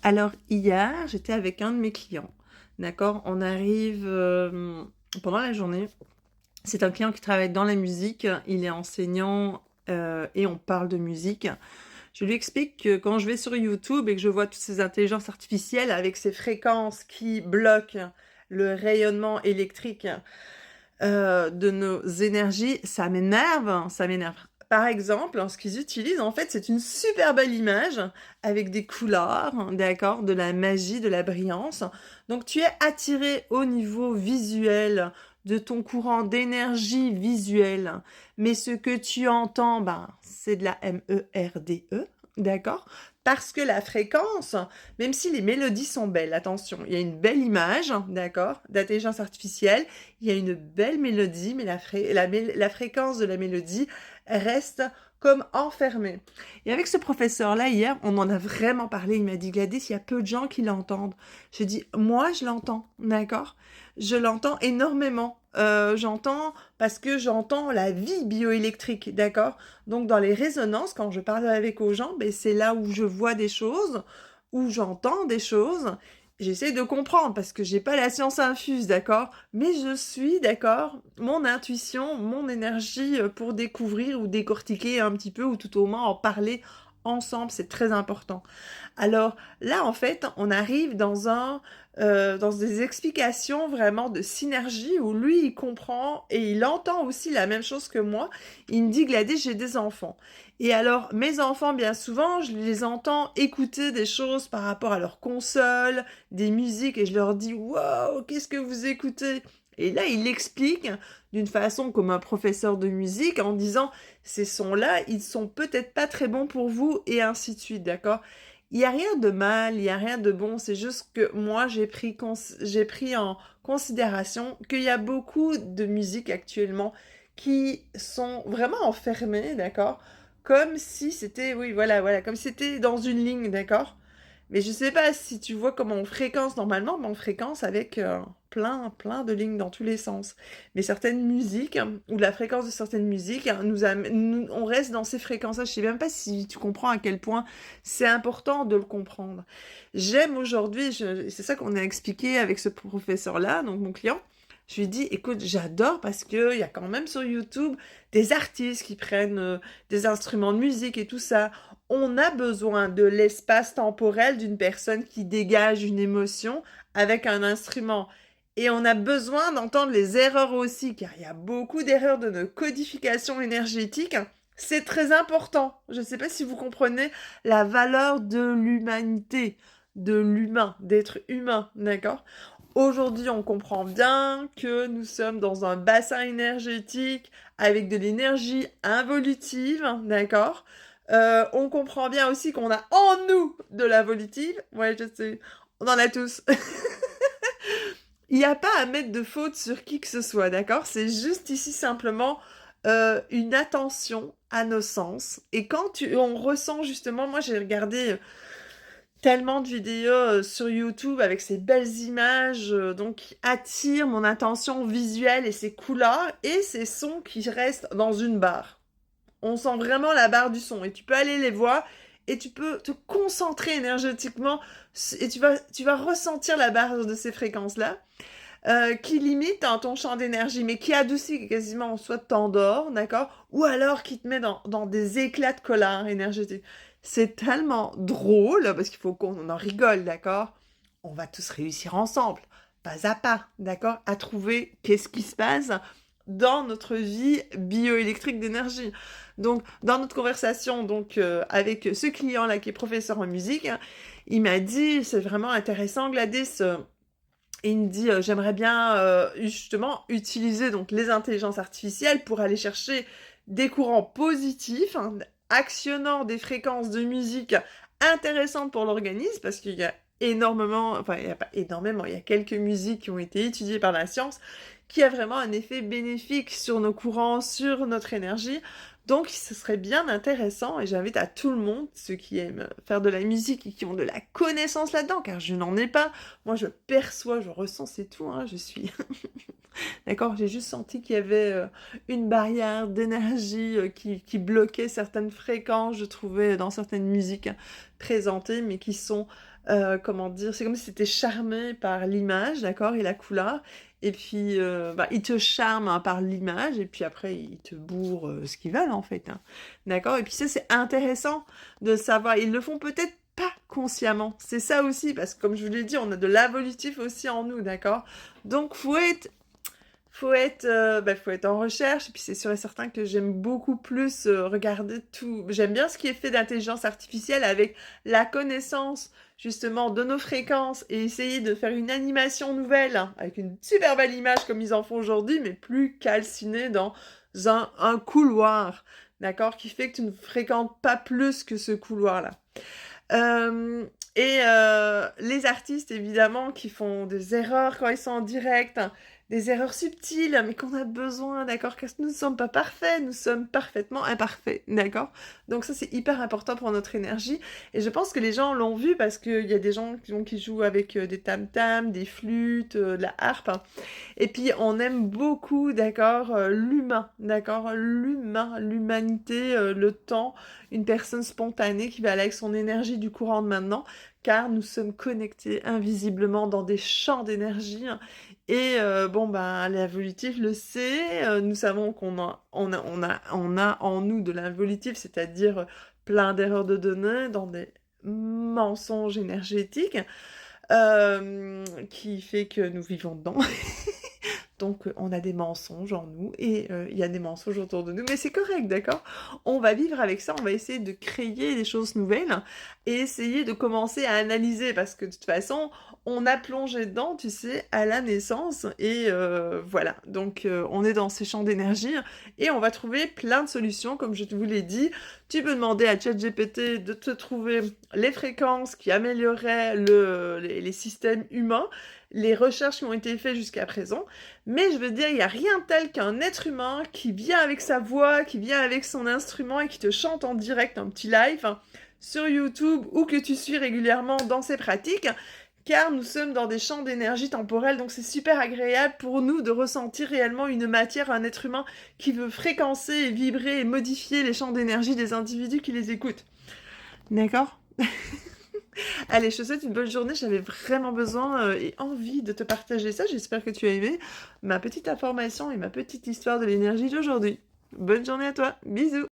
Alors hier, j'étais avec un de mes clients, d'accord? On arrive pendant la journée. C'est un client qui travaille dans la musique, il est enseignant et on parle de musique. Je lui explique que quand je vais sur YouTube et que je vois toutes ces intelligences artificielles avec ces fréquences qui bloquent le rayonnement électrique de nos énergies, ça m'énerve, ça m'énerve. Par exemple, ce qu'ils utilisent, en fait, c'est une super belle image avec des couleurs, d'accord, de la magie, de la brillance. Donc, tu es attiré au niveau visuel de ton courant d'énergie visuelle. Mais ce que tu entends, ben, c'est de la MERDE, d'accord? Parce que la fréquence, même si les mélodies sont belles, attention, il y a une belle image, d'accord, d'intelligence artificielle, il y a une belle mélodie, mais la fréquence de la mélodie reste comme enfermée. Et avec ce professeur-là, hier, on en a vraiment parlé. Il m'a dit, Gladys, il y a peu de gens qui l'entendent. J'ai dit, moi, je l'entends, d'accord? Je l'entends énormément. J'entends parce que j'entends la vie bioélectrique, d'accord? Donc, dans les résonances, quand je parle avec aux gens, ben, c'est là où je vois des choses, où j'entends des choses. J'essaie de comprendre parce que j'ai pas la science infuse, d'accord? Mais je suis, d'accord, mon intuition, mon énergie pour découvrir ou décortiquer un petit peu ou tout au moins en parler ensemble, c'est très important. Alors là, en fait, on arrive dans des explications vraiment de synergie où lui, il comprend et il entend aussi la même chose que moi. Il me dit, Gladys, j'ai des enfants. Et alors, mes enfants, bien souvent, je les entends écouter des choses par rapport à leur console, des musiques, et je leur dis, wow, qu'est-ce que vous écoutez? Et là, il explique d'une façon comme un professeur de musique en disant, ces sons-là, ils sont peut-être pas très bons pour vous, et ainsi de suite, d'accord? Il n'y a rien de mal, il n'y a rien de bon, c'est juste que moi, j'ai pris en considération qu'il y a beaucoup de musiques actuellement qui sont vraiment enfermées, d'accord? Comme si c'était, oui, voilà, comme si c'était dans une ligne, d'accord? Mais je sais pas si tu vois comment on fréquence normalement, mais on fréquence avec plein de lignes dans tous les sens. Mais certaines musiques, ou la fréquence de certaines musiques, on reste dans ces fréquences-là. Je sais même pas si tu comprends à quel point c'est important de le comprendre. J'aime aujourd'hui, c'est ça qu'on a expliqué avec ce professeur-là, donc mon client. Je lui ai dit, écoute, j'adore parce que il y a quand même sur YouTube des artistes qui prennent des instruments de musique et tout ça. On a besoin de l'espace temporel d'une personne qui dégage une émotion avec un instrument. Et on a besoin d'entendre les erreurs aussi, car il y a beaucoup d'erreurs de nos codifications énergétiques. C'est très important. Je ne sais pas si vous comprenez la valeur de l'humanité, de l'humain, d'être humain, d'accord? Aujourd'hui, on comprend bien que nous sommes dans un bassin énergétique avec de l'énergie involutive, d'accord? On comprend bien aussi qu'on a en nous de la volitive. Ouais, je sais, on en a tous. Il n'y a pas à mettre de faute sur qui que ce soit, d'accord? C'est juste ici simplement une attention à nos sens. Et on ressent justement, moi j'ai regardé tellement de vidéos sur YouTube avec ces belles images donc qui attirent mon attention visuelle et ces couleurs et ces sons qui restent dans une barre. On sent vraiment la barre du son et tu peux aller les voir et tu peux te concentrer énergétiquement et tu vas ressentir la barre de ces fréquences-là qui limite dans ton champ d'énergie mais qui adoucit quasiment soit t'endort, d'accord? Ou alors qui te met dans des éclats de colère énergétique. C'est tellement drôle parce qu'il faut qu'on en rigole, d'accord? On va tous réussir ensemble, pas à pas, d'accord? À trouver qu'est-ce qui se passe dans notre vie bioélectrique d'énergie. Donc, dans notre conversation donc avec ce client-là qui est professeur en musique, hein, il m'a dit, c'est vraiment intéressant, Gladys. Il me dit, j'aimerais bien justement utiliser donc les intelligences artificielles pour aller chercher des courants positifs, hein, actionnant des fréquences de musique intéressantes pour l'organisme, parce qu'il y a énormément, enfin il n'y a pas énormément, il y a quelques musiques qui ont été étudiées par la science, qui a vraiment un effet bénéfique sur nos courants, sur notre énergie. Donc, ce serait bien intéressant, et j'invite à tout le monde, ceux qui aiment faire de la musique et qui ont de la connaissance là-dedans, car je n'en ai pas. Moi, je perçois, je ressens, c'est tout, hein, je suis... D'accord, j'ai juste senti qu'il y avait une barrière d'énergie qui bloquait certaines fréquences, je trouvais, dans certaines musiques présentées, mais qui sont comment dire? C'est comme si tu étais charmé par l'image, d'accord? Et la couleur et puis, bah, ils te charment, hein, par l'image et puis après ils te bourrent, ce qu'ils veulent, en fait, hein. D'accord? Et puis ça, c'est intéressant de savoir. Ils le font peut-être pas consciemment. C'est ça aussi, parce que comme je vous l'ai dit, on a de l'involutif aussi en nous, d'accord? Donc faut être en recherche et puis c'est sûr et certain que j'aime beaucoup plus, regarder tout j'aime bien ce qui est fait d'intelligence artificielle avec la connaissance justement de nos fréquences et essayer de faire une animation nouvelle, hein, avec une super belle image comme ils en font aujourd'hui, mais plus calcinée dans un couloir, d'accord? Qui fait que tu ne fréquentes pas plus que ce couloir-là. Les artistes évidemment qui font des erreurs quand ils sont en direct, hein, des erreurs subtiles, mais qu'on a besoin, d'accord? Car nous ne sommes pas parfaits, nous sommes parfaitement imparfaits, d'accord? Donc ça, c'est hyper important pour notre énergie. Et je pense que les gens l'ont vu parce qu'il y a des gens qui jouent avec des tam-tams, des flûtes, de la harpe. Hein. Et puis, on aime beaucoup, d'accord, l'humain, d'accord? L'humain, l'humanité, le temps, une personne spontanée qui va aller avec son énergie du courant de maintenant, car nous sommes connectés invisiblement dans des champs d'énergie. Hein. Et bon, ben, l'involutif le sait. Nous savons qu'on a en nous de l'involutif, c'est-à-dire plein d'erreurs de données dans des mensonges énergétiques, qui fait que nous vivons dedans. Donc, on a des mensonges en nous et il y a des mensonges autour de nous, mais c'est correct, d'accord? On va vivre avec ça, on va essayer de créer des choses nouvelles et essayer de commencer à analyser parce que de toute façon, on a plongé dedans, tu sais, à la naissance et voilà. Donc, on est dans ces champs d'énergie et on va trouver plein de solutions, comme je vous l'ai dit. Tu peux demander à ChatGPT de te trouver les fréquences qui amélioreraient les systèmes humains, les recherches qui ont été faites jusqu'à présent. Mais je veux dire, il n'y a rien tel qu'un être humain qui vient avec sa voix, qui vient avec son instrument et qui te chante en direct un petit live, hein, sur YouTube ou que tu suis régulièrement dans ses pratiques, car nous sommes dans des champs d'énergie temporelle, donc c'est super agréable pour nous de ressentir réellement une matière, un être humain qui veut fréquencer et vibrer et modifier les champs d'énergie des individus qui les écoutent. D'accord? Allez, je te souhaite une bonne journée. J'avais vraiment besoin et envie de te partager ça. J'espère que tu as aimé ma petite information et ma petite histoire de l'énergie d'aujourd'hui. Bonne journée à toi. Bisous.